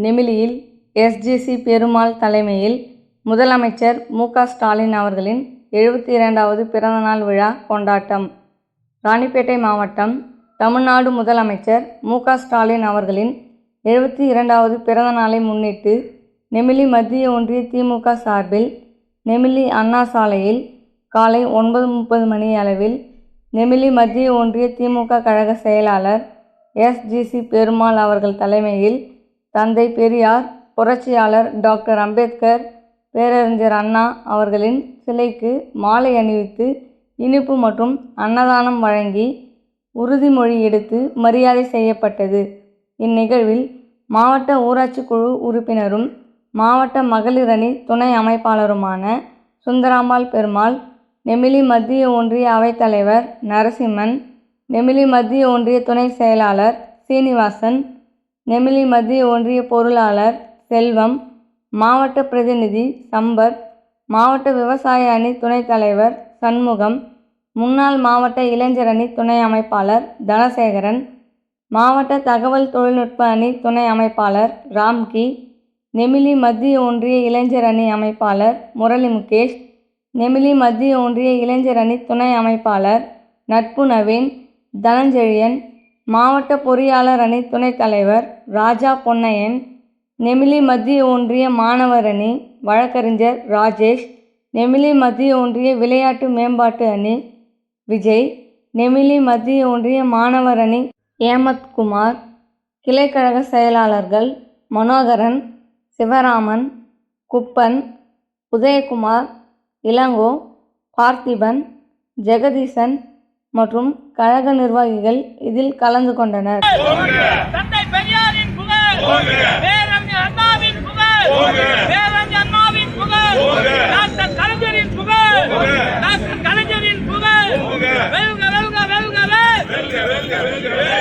நெமிலியில் எஸ்.ஜி.சி. பெருமாள் தலைமையில் முதலமைச்சர் மு.க. ஸ்டாலின் அவர்களின் 72வது பிறந்தநாள் விழா கொண்டாட்டம். ராணிப்பேட்டை மாவட்டம். தமிழ்நாடு முதலமைச்சர் மு.க. ஸ்டாலின் அவர்களின் 72வது பிறந்தநாளை முன்னிட்டு நெமிலி மத்திய ஒன்றிய தி.மு.க. சார்பில் நெமிலி அண்ணா சாலையில் காலை 9:30 மணி அளவில் நெமிலி மத்திய ஒன்றிய தி.மு.க. கழக செயலாளர் எஸ்.ஜி.சி. பெருமாள் அவர்கள் தலைமையில் தந்தை பெரியார், புரட்சியாளர் டாக்டர் அம்பேத்கர், பேரறிஞர் அண்ணா அவர்களின் சிலைக்கு மாலை அணிவித்து இனிப்பு மற்றும் அன்னதானம் வழங்கி உறுதிமொழி எடுத்து மரியாதை செய்யப்பட்டது. இந்நிகழ்வில் மாவட்ட ஊராட்சி குழு உறுப்பினரும் மாவட்ட மகளிர் அணி துணை அமைப்பாளருமான சுந்தராம்பாள் பெருமாள், நெமிலி மத்திய ஒன்றிய அவைத்தலைவர் நரசிம்மன், நெமிலி மத்திய ஒன்றிய துணை செயலாளர் சீனிவாசன், நெமிலி மத்திய ஒன்றிய பொருளாளர் செல்வம், மாவட்ட பிரதிநிதி சம்பத், மாவட்ட விவசாய அணி துணைத் தலைவர் சண்முகம், முன்னாள் மாவட்ட இளைஞர் அணி துணை அமைப்பாளர் தனசேகரன், மாவட்ட தகவல் தொழில்நுட்ப அணி துணை அமைப்பாளர் ராம்கி, நெமிலி மத்திய ஒன்றிய இளைஞர் அணி அமைப்பாளர் முரளி முகேஷ், நெமிலி மத்திய ஒன்றிய இளைஞர் அணி துணை அமைப்பாளர் நட்பு நவீன், தனஞ்செழியன், மாவட்ட பொறியாளர் அணி துணைத் தலைவர் ராஜா பொன்னையன், நெமிலி மத்திய ஒன்றிய மாணவர் அணி வழக்கறிஞர் ராஜேஷ், நெமிலி மத்திய ஒன்றிய விளையாட்டு மேம்பாட்டு அணி விஜய், நெமிலி மத்திய ஒன்றிய மாணவர் அணி ஏமத்குமார், கிளைக்கழக செயலாளர்கள் மனோகரன், சிவராமன், குப்பன், உதயகுமார், இளங்கோ, பார்த்திபன், ஜெகதீசன் மற்றும் கழக நிர்வாகிகள் இதில் கலந்து கொண்டனர். தந்தை பெரியாரின் புகழ், பேரறிஞர் அண்ணாவின் புகழ், பேரறிஞர் அண்ணாவின் புகழ், டாக்டர் கலைஞரின் புகழ், டாக்டர் கலைஞரின் புகழ், வெல்க வெல்க வெல்கவே,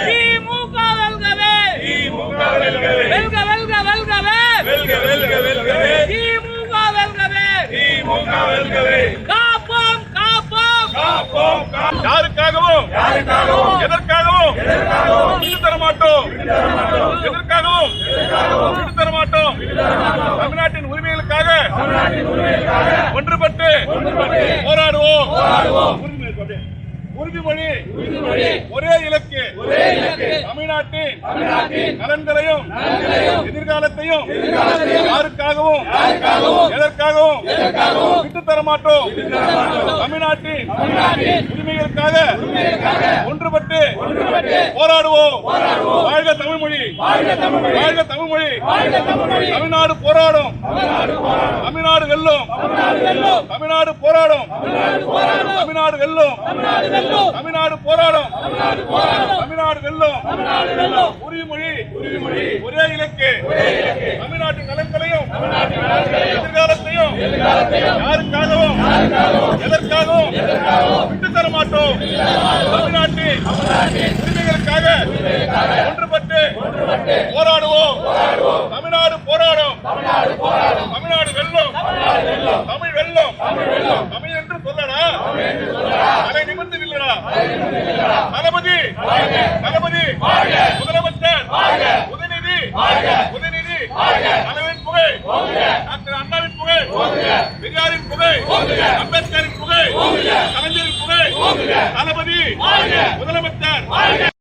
திமுக வெல்கவே, வெல்க வெல்க வெல்கவே, திமுக வெல்கவே, காப்போம் காப்போம் காப்போம், யாருக்காகவும் எதற்காகவும் விட்டு தர மாட்டோம், எதற்காகவும் விட்டு தர மாட்டோம். தமிழ்நாட்டின் உரிமைகளுக்காக ஒன்றுபட்டு போராடுவோம். உறுதிமொழி ஒரே இலக்கு, தமிழ்நாட்டின் நலன்களையும் எதிர்காலத்தையும் யாருக்காகவும் எதற்காகவும் விட்டு தர மாட்டோம். தமிழ்நாட்டின் உரிமைகளுக்காக ஒன்றுபட்டு போராடுவோம். வாழ்க தமிழ்மொழி, வாழ்க தமிழ்மொழி. தமிழ்நாடு போராடும், தமிழ்நாடு வெல்லும், தமிழ்நாடு போராடும், தமிழ்நாடு வெல்லும், தமிழ்நாடு போராடும், தமிழ்நாடு வெல்லும். உறுதிமொழி ஒரே இலக்கு, தமிழ்நாட்டின் நலன்களையும் எதிர்காலத்தையும் யாருக்காகவும் எதற்காகவும் விட்டு தர மாட்டோம். தமிழ்நாட்டின் உரிமைகளுக்காக ஒன்றுபட்டு போராடுவோம். தமிழ்நாடு போராடும், தமிழ்நாடு வெல்லும், தமிழ் வெல்லும். தமிழ் என்று சொல்லடா, அதை நிமிர்ந்து நில்லடா. தளபதி தளபதி, முதலமைச்சர் உதயநிதி உதயநிதி, தலைவரின் புகழ், டாக்டர் அண்ணாவின் புகழ், பெரியாரின் புகழ், அம்பேத்கரின் புகழ், கலைஞரின் புகழ், தளபதி முதலமைச்சர்.